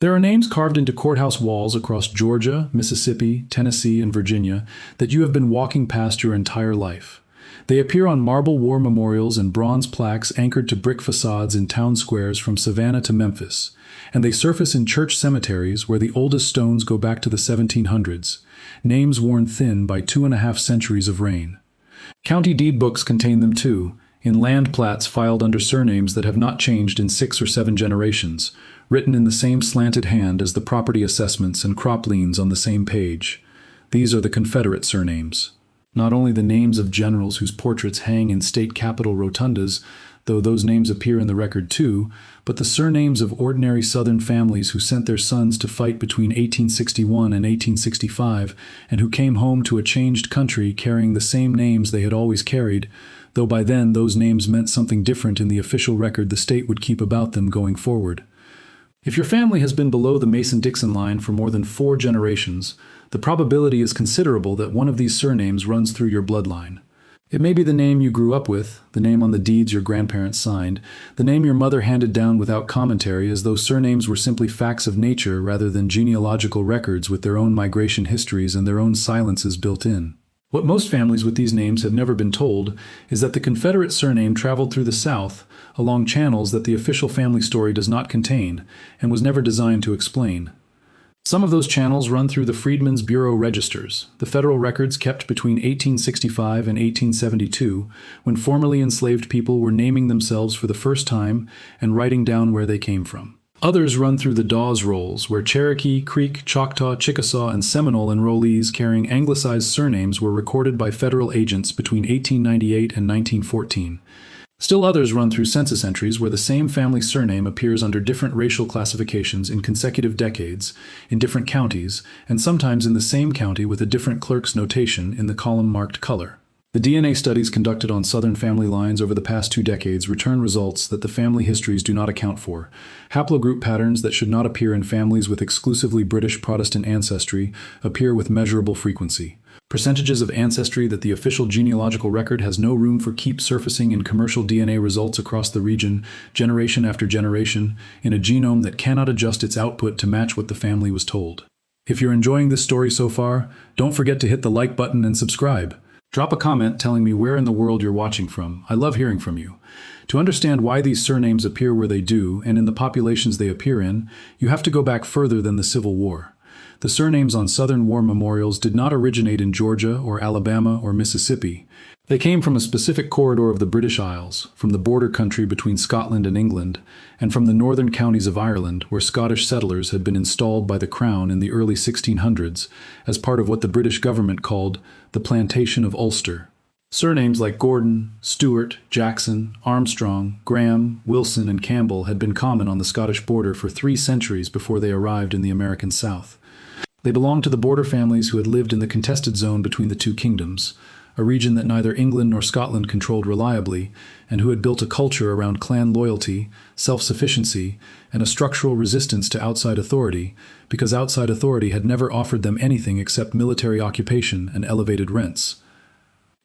There are names carved into courthouse walls across Georgia, Mississippi, Tennessee, and Virginia that you have been walking past your entire life. They appear on marble war memorials and bronze plaques anchored to brick facades in town squares from Savannah to Memphis, and they surface in church cemeteries where the oldest stones go back to the 1700s, names worn thin by 2.5 centuries of reign. County deed books contain them too, in land plats filed under surnames that have not changed in 6 or 7 generations, written in the same slanted hand as the property assessments and crop liens on the same page. These are the Confederate surnames. Not only the names of generals whose portraits hang in state capitol rotundas, though those names appear in the record too, but the surnames of ordinary Southern families who sent their sons to fight between 1861 and 1865 and who came home to a changed country carrying the same names they had always carried, though by then those names meant something different in the official record the state would keep about them going forward. If your family has been below the Mason-Dixon line for more than 4 generations, the probability is considerable that one of these surnames runs through your bloodline. It may be the name you grew up with, the name on the deeds your grandparents signed, the name your mother handed down without commentary as though surnames were simply facts of nature rather than genealogical records with their own migration histories and their own silences built in. What most families with these names have never been told is that the Confederate surname traveled through the South along channels that the official family story does not contain and was never designed to explain. Some of those channels run through the Freedmen's Bureau registers, the federal records kept between 1865 and 1872, when formerly enslaved people were naming themselves for the first time and writing down where they came from. Others run through the Dawes rolls, where Cherokee, Creek, Choctaw, Chickasaw, and Seminole enrollees carrying anglicized surnames were recorded by federal agents between 1898 and 1914. Still others run through census entries where the same family surname appears under different racial classifications in consecutive decades, in different counties, and sometimes in the same county with a different clerk's notation in the column marked color. The DNA studies conducted on Southern family lines over the past 2 decades return results that the family histories do not account for. Haplogroup patterns that should not appear in families with exclusively British Protestant ancestry appear with measurable frequency. Percentages of ancestry that the official genealogical record has no room for keep surfacing in commercial DNA results across the region, generation after generation, in a genome that cannot adjust its output to match what the family was told. If you're enjoying this story so far, don't forget to hit the like button and subscribe. Drop a comment telling me where in the world you're watching from. I love hearing from you. To understand why these surnames appear where they do and in the populations they appear in, you have to go back further than the Civil War. The surnames on Southern war memorials did not originate in Georgia or Alabama or Mississippi. They came from a specific corridor of the British Isles, from the border country between Scotland and England, and from the northern counties of Ireland, where Scottish settlers had been installed by the Crown in the early 1600s as part of what the British government called the Plantation of Ulster. Surnames like Gordon, Stewart, Jackson, Armstrong, Graham, Wilson, and Campbell had been common on the Scottish border for 3 centuries before they arrived in the American South. They belonged to the border families who had lived in the contested zone between the 2 kingdoms, a region that neither England nor Scotland controlled reliably, and who had built a culture around clan loyalty, self-sufficiency, and a structural resistance to outside authority, because outside authority had never offered them anything except military occupation and elevated rents.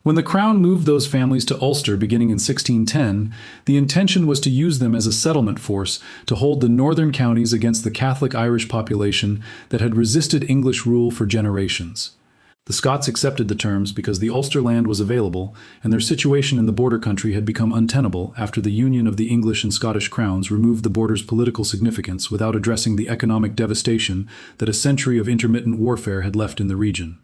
When the Crown moved those families to Ulster beginning in 1610, the intention was to use them as a settlement force to hold the northern counties against the Catholic Irish population that had resisted English rule for generations. The Scots accepted the terms because the Ulster land was available, and their situation in the border country had become untenable after the union of the English and Scottish crowns removed the border's political significance without addressing the economic devastation that a century of intermittent warfare had left in the region.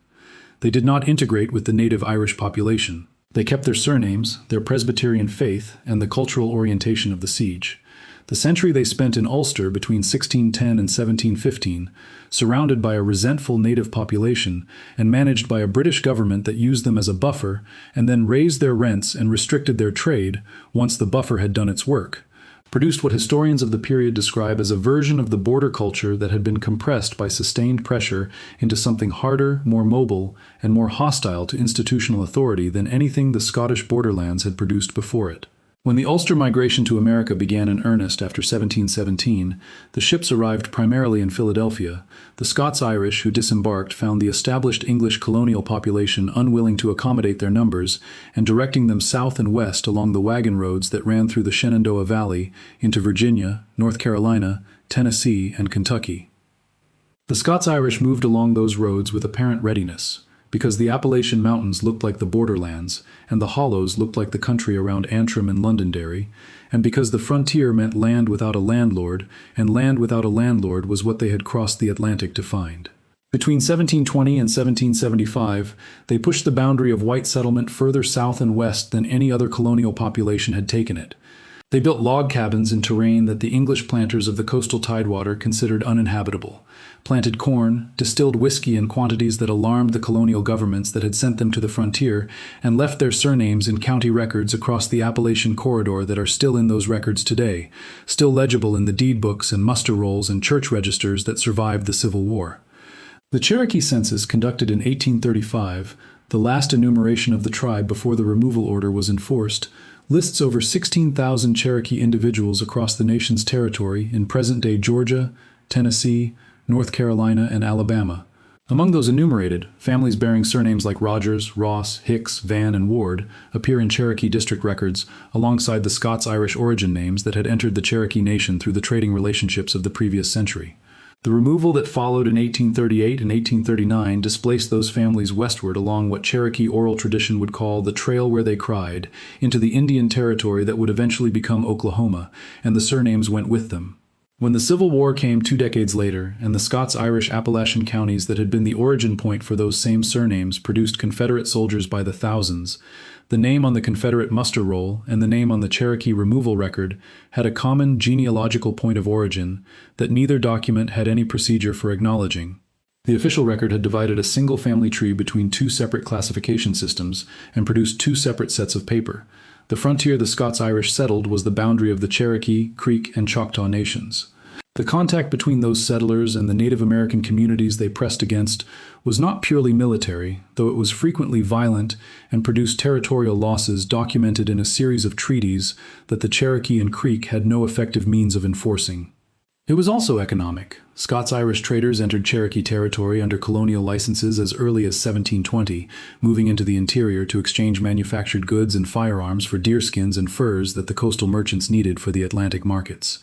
They did not integrate with the native Irish population. They kept their surnames, their Presbyterian faith, and the cultural orientation of the siege. The century they spent in Ulster between 1610 and 1715, surrounded by a resentful native population and managed by a British government that used them as a buffer and then raised their rents and restricted their trade once the buffer had done its work, produced what historians of the period describe as a version of the border culture that had been compressed by sustained pressure into something harder, more mobile, and more hostile to institutional authority than anything the Scottish borderlands had produced before it. When the Ulster migration to America began in earnest after 1717, the ships arrived primarily in Philadelphia. The Scots-Irish who disembarked found the established English colonial population unwilling to accommodate their numbers and directing them south and west along the wagon roads that ran through the Shenandoah Valley into Virginia, North Carolina, Tennessee, and Kentucky. The Scots-Irish moved along those roads with apparent readiness, because the Appalachian Mountains looked like the borderlands, and the hollows looked like the country around Antrim and Londonderry, and because the frontier meant land without a landlord, and land without a landlord was what they had crossed the Atlantic to find. Between 1720 and 1775, they pushed the boundary of white settlement further south and west than any other colonial population had taken it. They built log cabins in terrain that the English planters of the coastal tidewater considered uninhabitable, planted corn, distilled whiskey in quantities that alarmed the colonial governments that had sent them to the frontier, and left their surnames in county records across the Appalachian corridor that are still in those records today, still legible in the deed books and muster rolls and church registers that survived the Civil War. The Cherokee census conducted in 1835, the last enumeration of the tribe before the removal order was enforced, lists over 16,000 Cherokee individuals across the nation's territory in present-day Georgia, Tennessee, North Carolina, and Alabama. Among those enumerated, families bearing surnames like Rogers, Ross, Hicks, Vann, and Ward appear in Cherokee district records alongside the Scots-Irish origin names that had entered the Cherokee Nation through the trading relationships of the previous century. The removal that followed in 1838 and 1839 displaced those families westward along what Cherokee oral tradition would call the Trail Where They Cried, into the Indian Territory that would eventually become Oklahoma, and the surnames went with them. When the Civil War came 2 decades later, and the Scots-Irish Appalachian counties that had been the origin point for those same surnames produced Confederate soldiers by the thousands, the name on the Confederate muster roll and the name on the Cherokee removal record had a common genealogical point of origin that neither document had any procedure for acknowledging. The official record had divided a single family tree between 2 separate classification systems and produced 2 separate sets of paper. The frontier the Scots-Irish settled was the boundary of the Cherokee, Creek, and Choctaw nations. The contact between those settlers and the Native American communities they pressed against was not purely military, though it was frequently violent and produced territorial losses documented in a series of treaties that the Cherokee and Creek had no effective means of enforcing. It was also economic. Scots-Irish traders entered Cherokee territory under colonial licenses as early as 1720, moving into the interior to exchange manufactured goods and firearms for deerskins and furs that the coastal merchants needed for the Atlantic markets.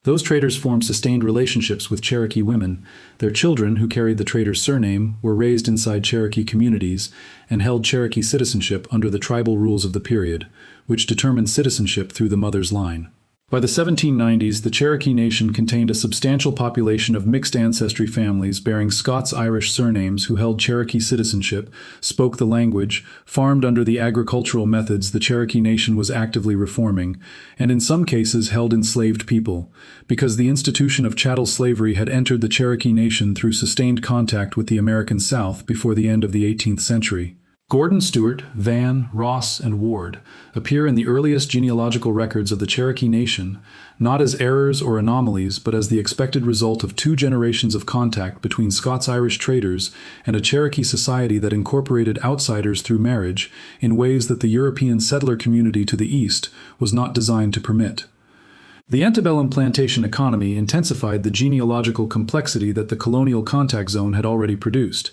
Those traders formed sustained relationships with Cherokee women. Their children, who carried the trader's surname, were raised inside Cherokee communities and held Cherokee citizenship under the tribal rules of the period, which determined citizenship through the mother's line. By the 1790s, the Cherokee Nation contained a substantial population of mixed ancestry families bearing Scots-Irish surnames who held Cherokee citizenship, spoke the language, farmed under the agricultural methods the Cherokee Nation was actively reforming, and in some cases held enslaved people, because the institution of chattel slavery had entered the Cherokee Nation through sustained contact with the American South before the end of the 18th century. Gordon, Stewart, Vann, Ross, and Ward appear in the earliest genealogical records of the Cherokee Nation, not as errors or anomalies, but as the expected result of 2 generations of contact between Scots-Irish traders and a Cherokee society that incorporated outsiders through marriage in ways that the European settler community to the east was not designed to permit. The antebellum plantation economy intensified the genealogical complexity that the colonial contact zone had already produced.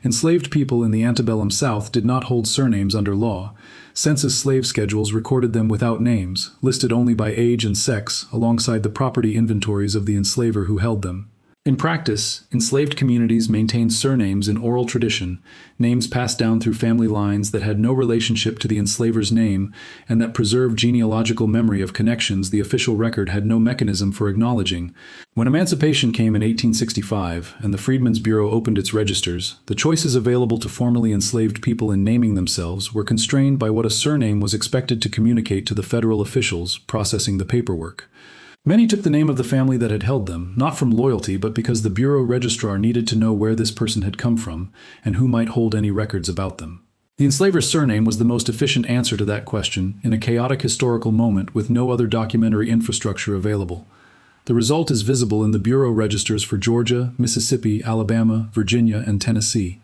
Enslaved people in the antebellum South did not hold surnames under law. Census slave schedules recorded them without names, listed only by age and sex, alongside the property inventories of the enslaver who held them. In practice, enslaved communities maintained surnames in oral tradition, names passed down through family lines that had no relationship to the enslaver's name and that preserved genealogical memory of connections the official record had no mechanism for acknowledging. When emancipation came in 1865 and the Freedmen's Bureau opened its registers, the choices available to formerly enslaved people in naming themselves were constrained by what a surname was expected to communicate to the federal officials processing the paperwork. Many took the name of the family that had held them, not from loyalty, but because the Bureau registrar needed to know where this person had come from and who might hold any records about them. The enslaver's surname was the most efficient answer to that question in a chaotic historical moment with no other documentary infrastructure available. The result is visible in the Bureau registers for Georgia, Mississippi, Alabama, Virginia, and Tennessee.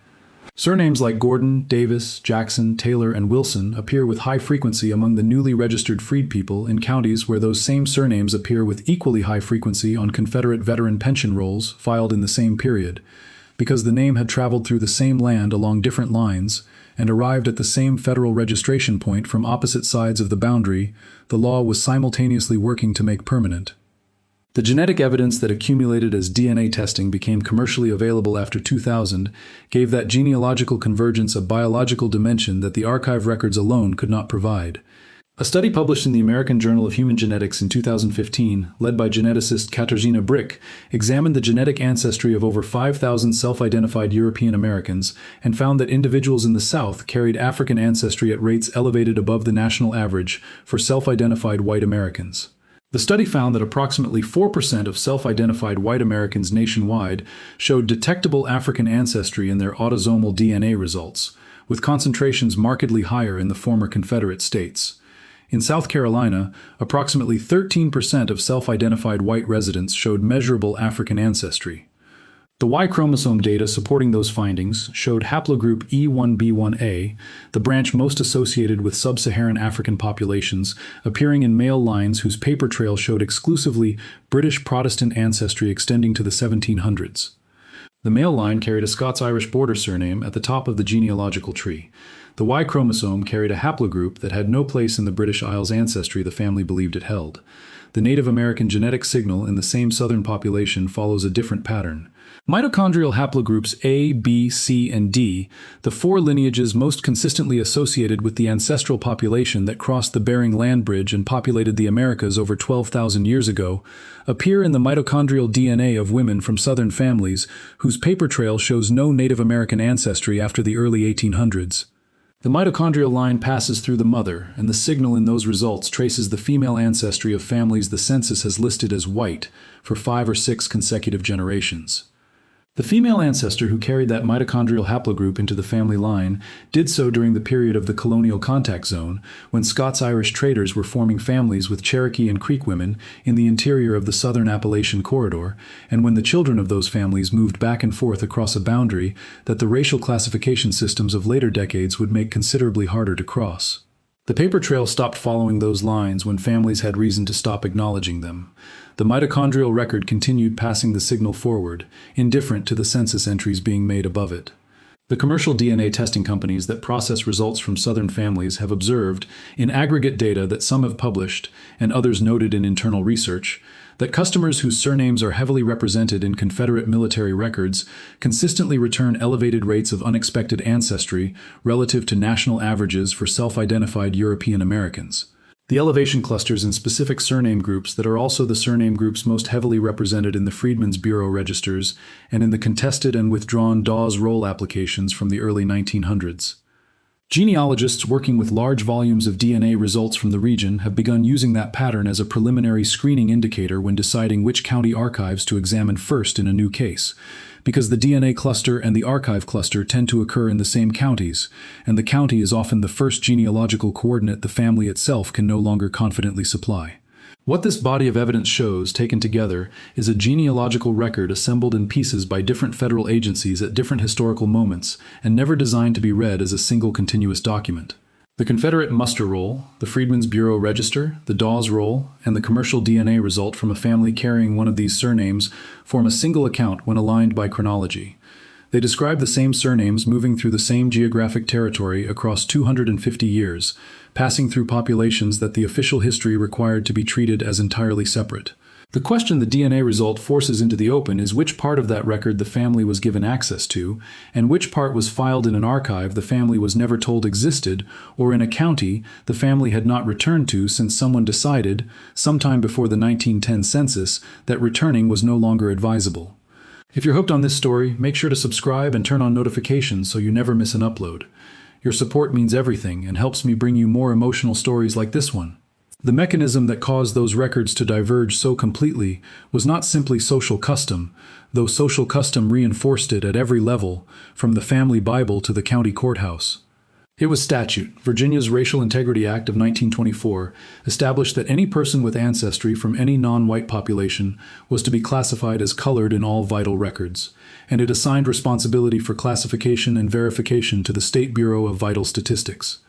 Surnames like Gordon, Davis, Jackson, Taylor, and Wilson appear with high frequency among the newly registered freed people in counties where those same surnames appear with equally high frequency on Confederate veteran pension rolls filed in the same period, because the name had traveled through the same land along different lines and arrived at the same federal registration point from opposite sides of the boundary. The law was simultaneously working to make permanent. The genetic evidence that accumulated as DNA testing became commercially available after 2000 gave that genealogical convergence a biological dimension that the archive records alone could not provide. A study published in the American Journal of Human Genetics in 2015, led by geneticist Katarzyna Brick, examined the genetic ancestry of over 5,000 self-identified European Americans and found that individuals in the South carried African ancestry at rates elevated above the national average for self-identified white Americans. The study found that approximately 4% of self-identified white Americans nationwide showed detectable African ancestry in their autosomal DNA results, with concentrations markedly higher in the former Confederate states. In South Carolina, approximately 13% of self-identified white residents showed measurable African ancestry. The Y chromosome data supporting those findings showed haplogroup E1b1a, the branch most associated with sub-Saharan African populations, appearing in male lines whose paper trail showed exclusively British Protestant ancestry extending to the 1700s. The male line carried a Scots-Irish border surname at the top of the genealogical tree. The Y chromosome carried a haplogroup that had no place in the British Isles ancestry the family believed it held. The Native American genetic signal in the same southern population follows a different pattern. Mitochondrial haplogroups A, B, C, and D, the four lineages most consistently associated with the ancestral population that crossed the Bering Land Bridge and populated the Americas over 12,000 years ago, appear in the mitochondrial DNA of women from southern families whose paper trail shows no Native American ancestry after the early 1800s. The mitochondrial line passes through the mother, and the signal in those results traces the female ancestry of families the census has listed as white for 5 or 6 consecutive generations. The female ancestor who carried that mitochondrial haplogroup into the family line did so during the period of the colonial contact zone, when Scots-Irish traders were forming families with Cherokee and Creek women in the interior of the southern Appalachian corridor, and when the children of those families moved back and forth across a boundary that the racial classification systems of later decades would make considerably harder to cross. The paper trail stopped following those lines when families had reason to stop acknowledging them. The mitochondrial record continued passing the signal forward, indifferent to the census entries being made above it. The commercial DNA testing companies that process results from Southern families have observed, in aggregate data that some have published and others noted in internal research, that customers whose surnames are heavily represented in Confederate military records consistently return elevated rates of unexpected ancestry relative to national averages for self-identified European Americans. The elevation clusters in specific surname groups that are also the surname groups most heavily represented in the Freedmen's Bureau registers and in the contested and withdrawn Dawes roll applications from the early 1900s. Genealogists working with large volumes of DNA results from the region have begun using that pattern as a preliminary screening indicator when deciding which county archives to examine first in a new case, because the DNA cluster and the archive cluster tend to occur in the same counties, and the county is often the first genealogical coordinate the family itself can no longer confidently supply. What this body of evidence shows, taken together, is a genealogical record assembled in pieces by different federal agencies at different historical moments, and never designed to be read as a single continuous document. The Confederate muster roll, the Freedmen's Bureau register, the Dawes roll, and the commercial DNA result from a family carrying one of these surnames form a single account when aligned by chronology. They describe the same surnames moving through the same geographic territory across 250 years, passing through populations that the official history required to be treated as entirely separate. The question the DNA result forces into the open is which part of that record the family was given access to, and which part was filed in an archive the family was never told existed, or in a county the family had not returned to since someone decided, sometime before the 1910 census, that returning was no longer advisable. If you're hooked on this story, make sure to subscribe and turn on notifications so you never miss an upload. Your support means everything and helps me bring you more emotional stories like this one. The mechanism that caused those records to diverge so completely was not simply social custom, though social custom reinforced it at every level, from the family Bible to the county courthouse. It was statute. Virginia's Racial Integrity Act of 1924 established that any person with ancestry from any non-white population was to be classified as colored in all vital records, and it assigned responsibility for classification and verification to the State Bureau of Vital Statistics.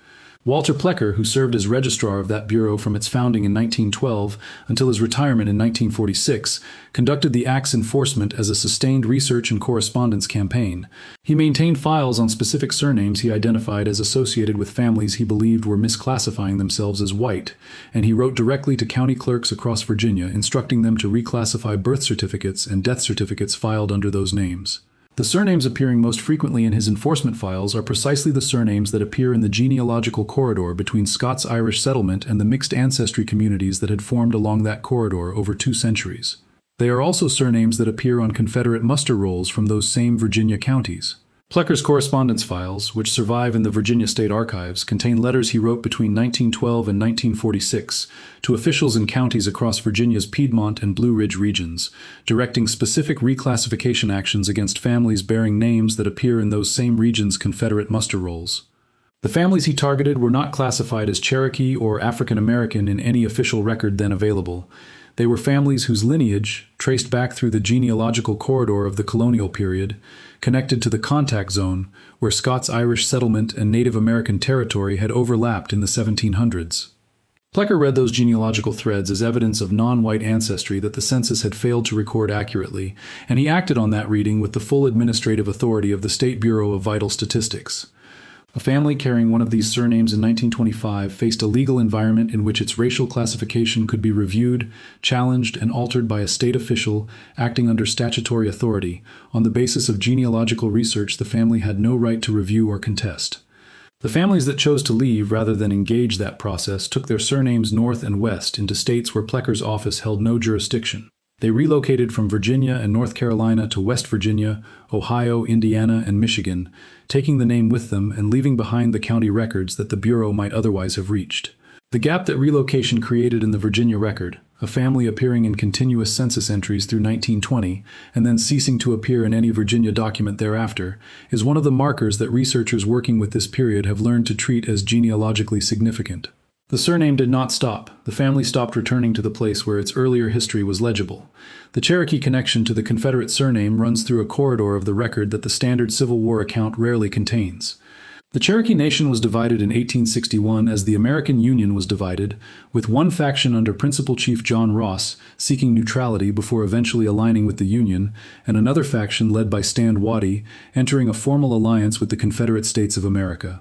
Walter Plecker, who served as registrar of that bureau from its founding in 1912 until his retirement in 1946, conducted the Act's enforcement as a sustained research and correspondence campaign. He maintained files on specific surnames he identified as associated with families he believed were misclassifying themselves as white, and he wrote directly to county clerks across Virginia instructing them to reclassify birth certificates and death certificates filed under those names. The surnames appearing most frequently in his enforcement files are precisely the surnames that appear in the genealogical corridor between Scots-Irish settlement and the mixed ancestry communities that had formed along that corridor over 2 centuries. They are also surnames that appear on Confederate muster rolls from those same Virginia counties. Plecker's correspondence files, which survive in the Virginia State Archives, contain letters he wrote between 1912 and 1946 to officials in counties across Virginia's Piedmont and Blue Ridge regions, directing specific reclassification actions against families bearing names that appear in those same regions' Confederate muster rolls. The families he targeted were not classified as Cherokee or African American in any official record then available. They were families whose lineage, traced back through the genealogical corridor of the colonial period, connected to the contact zone where Scots-Irish settlement and Native American territory had overlapped in the 1700s. Plecker read those genealogical threads as evidence of non-white ancestry that the census had failed to record accurately, and he acted on that reading with the full administrative authority of the State Bureau of Vital Statistics. A family carrying one of these surnames in 1925 faced a legal environment in which its racial classification could be reviewed, challenged, and altered by a state official acting under statutory authority. On the basis of genealogical research, the family had no right to review or contest. The families that chose to leave rather than engage that process took their surnames north and west into states where Plecker's office held no jurisdiction. They relocated from Virginia and North Carolina to West Virginia, Ohio, Indiana, and Michigan, taking the name with them and leaving behind the county records that the Bureau might otherwise have reached. The gap that relocation created in the Virginia record, a family appearing in continuous census entries through 1920 and then ceasing to appear in any Virginia document thereafter, is one of the markers that researchers working with this period have learned to treat as genealogically significant. The surname did not stop. The family stopped returning to the place where its earlier history was legible. The Cherokee connection to the Confederate surname runs through a corridor of the record that the standard Civil War account rarely contains. The Cherokee Nation was divided in 1861 as the American Union was divided, with one faction under Principal Chief John Ross seeking neutrality before eventually aligning with the Union, and another faction led by Stand Watie entering a formal alliance with the Confederate States of America.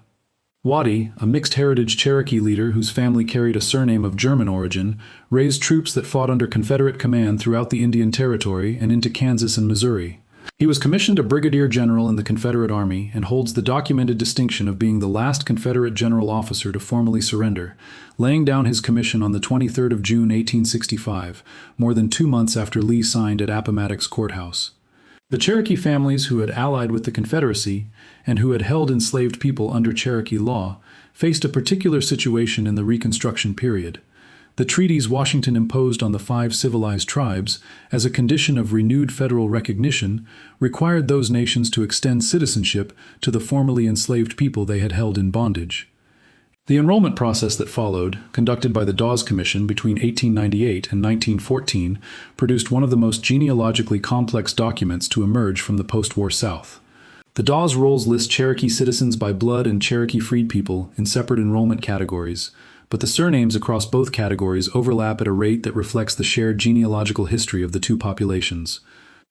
Watie, a mixed-heritage Cherokee leader whose family carried a surname of German origin, raised troops that fought under Confederate command throughout the Indian Territory and into Kansas and Missouri. He was commissioned a brigadier general in the Confederate Army and holds the documented distinction of being the last Confederate general officer to formally surrender, laying down his commission on the 23rd of June 1865, more than 2 months after Lee signed at Appomattox Courthouse. The Cherokee families who had allied with the Confederacy and who had held enslaved people under Cherokee law faced a particular situation in the Reconstruction period. The treaties Washington imposed on the 5 civilized tribes, as a condition of renewed federal recognition, required those nations to extend citizenship to the formerly enslaved people they had held in bondage. The enrollment process that followed, conducted by the Dawes Commission between 1898 and 1914, produced one of the most genealogically complex documents to emerge from the post-war South. The Dawes rolls list Cherokee citizens by blood and Cherokee freed people in separate enrollment categories, but the surnames across both categories overlap at a rate that reflects the shared genealogical history of the two populations.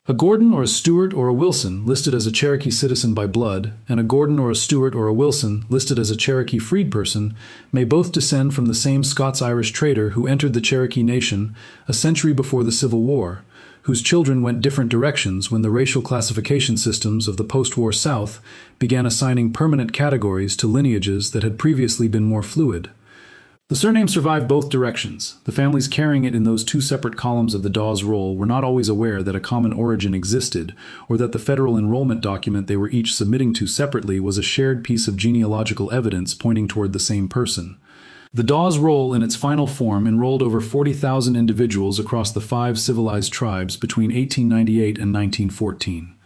A Gordon or a Stewart or a Wilson listed as a Cherokee citizen by blood, and a Gordon or a Stewart or a Wilson listed as a Cherokee freed person, may both descend from the same Scots-Irish trader who entered the Cherokee Nation a century before the Civil War, whose children went different directions when the racial classification systems of the post-war South began assigning permanent categories to lineages that had previously been more fluid. The surname survived both directions. The families carrying it in those 2 separate columns of the Dawes roll were not always aware that a common origin existed, or that the federal enrollment document they were each submitting to separately was a shared piece of genealogical evidence pointing toward the same person. The Dawes roll in its final form enrolled over 40,000 individuals across the 5 civilized tribes between 1898 and 1914.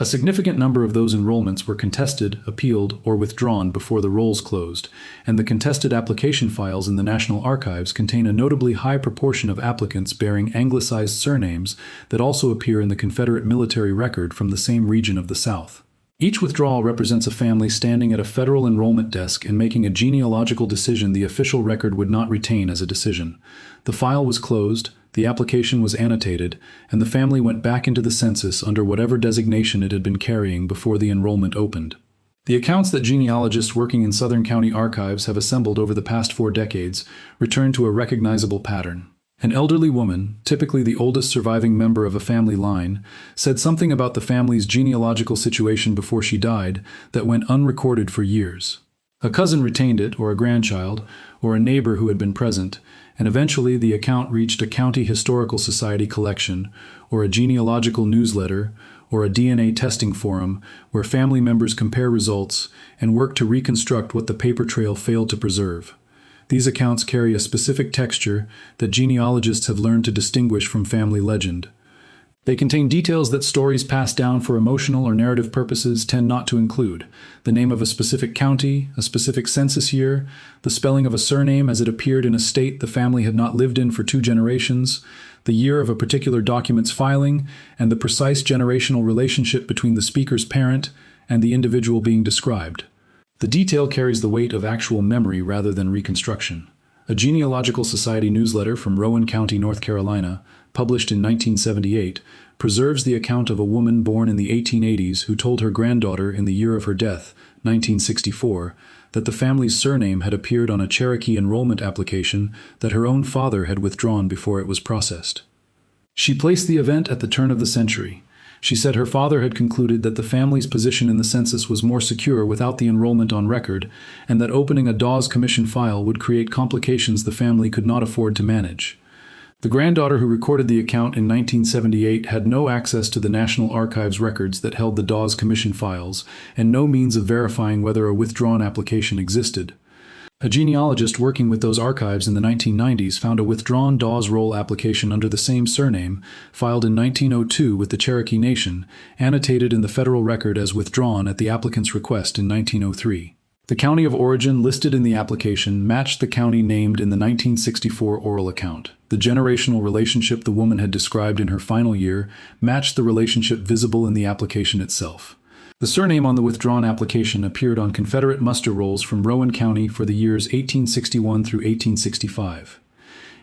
A significant number of those enrollments were contested, appealed, or withdrawn before the rolls closed, and the contested application files in the National Archives contain a notably high proportion of applicants bearing anglicized surnames that also appear in the Confederate military record from the same region of the South. Each withdrawal represents a family standing at a federal enrollment desk and making a genealogical decision the official record would not retain as a decision. The file was closed, the application was annotated, and the family went back into the census under whatever designation it had been carrying before the enrollment opened. The accounts that genealogists working in Southern County archives have assembled over the past 4 decades return to a recognizable pattern. An elderly woman, typically the oldest surviving member of a family line, said something about the family's genealogical situation before she died that went unrecorded for years. A cousin retained it, or a grandchild, or a neighbor who had been present, and eventually the account reached a county historical society collection, or a genealogical newsletter, or a DNA testing forum where family members compare results and work to reconstruct what the paper trail failed to preserve. These accounts carry a specific texture that genealogists have learned to distinguish from family legend. They contain details that stories passed down for emotional or narrative purposes tend not to include: the name of a specific county, a specific census year, the spelling of a surname as it appeared in a state the family had not lived in for 2 generations, the year of a particular document's filing, and the precise generational relationship between the speaker's parent and the individual being described. The detail carries the weight of actual memory rather than reconstruction. A genealogical society newsletter from Rowan County, North Carolina, published in 1978, preserves the account of a woman born in the 1880s who told her granddaughter in the year of her death, 1964, that the family's surname had appeared on a Cherokee enrollment application that her own father had withdrawn before it was processed. She placed the event at the turn of the century. She said her father had concluded that the family's position in the census was more secure without the enrollment on record, and that opening a Dawes Commission file would create complications the family could not afford to manage. The granddaughter who recorded the account in 1978 had no access to the National Archives records that held the Dawes Commission files, and no means of verifying whether a withdrawn application existed. A genealogist working with those archives in the 1990s found a withdrawn Dawes Roll application under the same surname, filed in 1902 with the Cherokee Nation, annotated in the federal record as withdrawn at the applicant's request in 1903. The county of origin listed in the application matched the county named in the 1964 oral account. The generational relationship the woman had described in her final year matched the relationship visible in the application itself. The surname on the withdrawn application appeared on Confederate muster rolls from Rowan County for the years 1861 through 1865.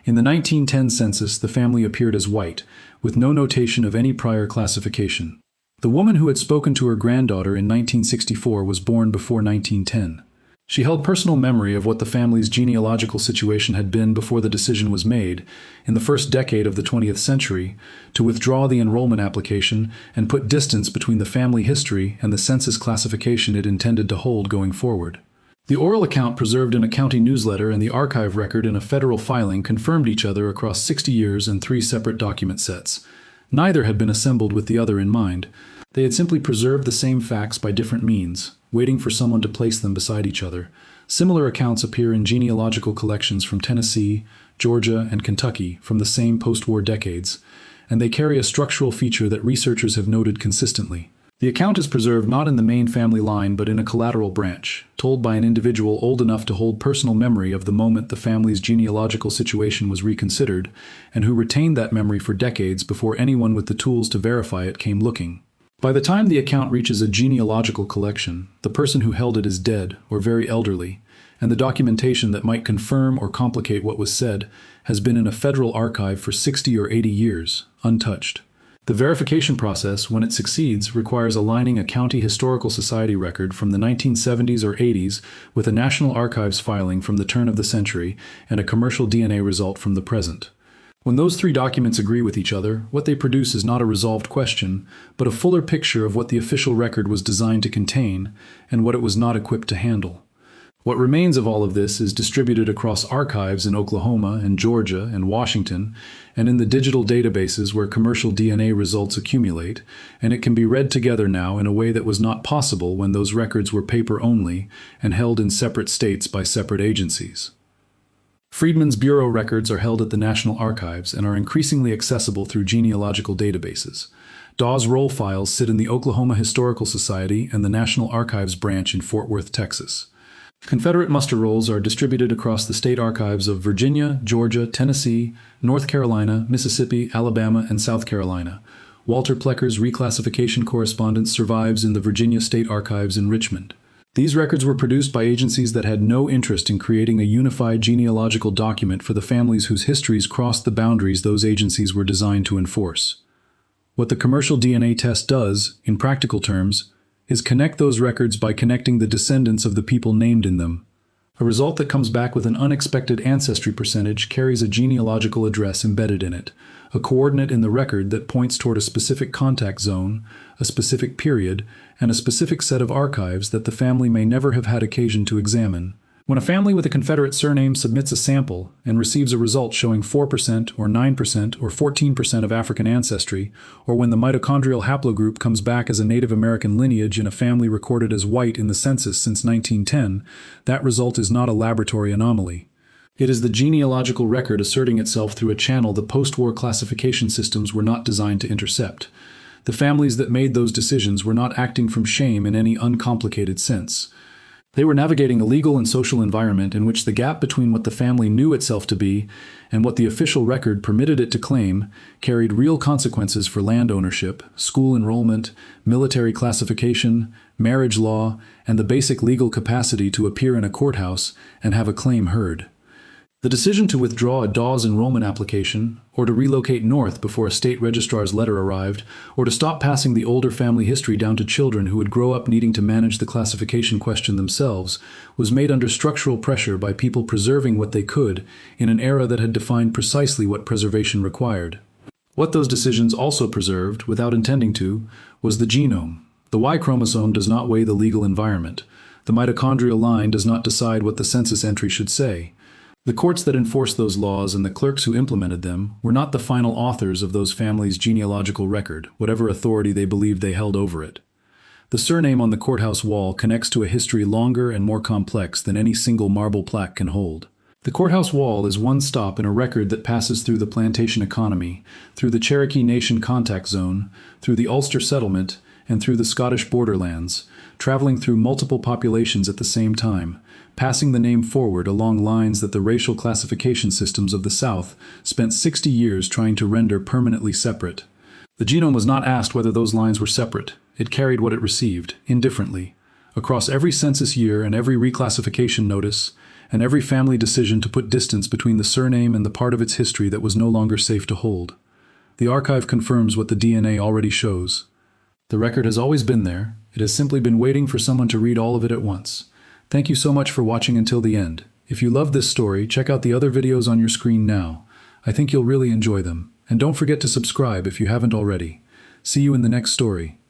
In the 1910 census, the family appeared as white, with no notation of any prior classification. The woman who had spoken to her granddaughter in 1964 was born before 1910. She held personal memory of what the family's genealogical situation had been before the decision was made, in the first decade of the 20th century, to withdraw the enrollment application and put distance between the family history and the census classification it intended to hold going forward. The oral account preserved in a county newsletter and the archive record in a federal filing confirmed each other across 60 years and 3 separate document sets. Neither had been assembled with the other in mind. They had simply preserved the same facts by different means, waiting for someone to place them beside each other. Similar accounts appear in genealogical collections from Tennessee, Georgia, and Kentucky from the same post-war decades, and they carry a structural feature that researchers have noted consistently. The account is preserved not in the main family line but in a collateral branch, told by an individual old enough to hold personal memory of the moment the family's genealogical situation was reconsidered, and who retained that memory for decades before anyone with the tools to verify it came looking. By the time the account reaches a genealogical collection, the person who held it is dead or very elderly, and the documentation that might confirm or complicate what was said has been in a federal archive for 60 or 80 years, untouched. The verification process, when it succeeds, requires aligning a county historical society record from the 1970s or 80s with a National Archives filing from the turn of the century and a commercial DNA result from the present. When those 3 documents agree with each other, what they produce is not a resolved question, but a fuller picture of what the official record was designed to contain and what it was not equipped to handle. What remains of all of this is distributed across archives in Oklahoma and Georgia and Washington, and in the digital databases where commercial DNA results accumulate, and it can be read together now in a way that was not possible when those records were paper only and held in separate states by separate agencies. Freedmen's Bureau records are held at the National Archives and are increasingly accessible through genealogical databases. Dawes Roll files sit in the Oklahoma Historical Society and the National Archives branch in Fort Worth, Texas. Confederate muster rolls are distributed across the state archives of Virginia, Georgia, Tennessee, North Carolina, Mississippi, Alabama, and South Carolina, Walter Plecker's reclassification correspondence survives in the Virginia State Archives in Richmond. These records were produced by agencies that had no interest in creating a unified genealogical document for the families whose histories crossed the boundaries those agencies were designed to enforce. What the commercial DNA test does, in practical terms, is connect those records by connecting the descendants of the people named in them. A result that comes back with an unexpected ancestry percentage carries a genealogical address embedded in it, a coordinate in the record that points toward a specific contact zone, a specific period, and a specific set of archives that the family may never have had occasion to examine. When a family with a Confederate surname submits a sample and receives a result showing 4% or 9% or 14% of African ancestry, or when the mitochondrial haplogroup comes back as a Native American lineage in a family recorded as white in the census since 1910, that result is not a laboratory anomaly. It is the genealogical record asserting itself through a channel the post-war classification systems were not designed to intercept. The families that made those decisions were not acting from shame in any uncomplicated sense. They were navigating a legal and social environment in which the gap between what the family knew itself to be and what the official record permitted it to claim carried real consequences for land ownership, school enrollment, military classification, marriage law, and the basic legal capacity to appear in a courthouse and have a claim heard. The decision to withdraw a Dawes enrollment application, or to relocate north before a state registrar's letter arrived, or to stop passing the older family history down to children who would grow up needing to manage the classification question themselves, was made under structural pressure by people preserving what they could in an era that had defined precisely what preservation required. What those decisions also preserved, without intending to, was the genome. The Y chromosome does not weigh the legal environment. The mitochondrial line does not decide what the census entry should say. The courts that enforced those laws and the clerks who implemented them were not the final authors of those families' genealogical record, whatever authority they believed they held over it. The surname on the courthouse wall connects to a history longer and more complex than any single marble plaque can hold. The courthouse wall is one stop in a record that passes through the plantation economy, through the Cherokee Nation contact zone, through the Ulster settlement, and through the Scottish borderlands, traveling through multiple populations at the same time, passing the name forward along lines that the racial classification systems of the South spent 60 years trying to render permanently separate. The genome was not asked whether those lines were separate. It carried what it received, indifferently, across every census year and every reclassification notice, and every family decision to put distance between the surname and the part of its history that was no longer safe to hold. The archive confirms what the DNA already shows. The record has always been there. It has simply been waiting for someone to read all of it at once. Thank you so much for watching until the end. If you loved this story, check out the other videos on your screen now. I think you'll really enjoy them. And don't forget to subscribe if you haven't already. See you in the next story.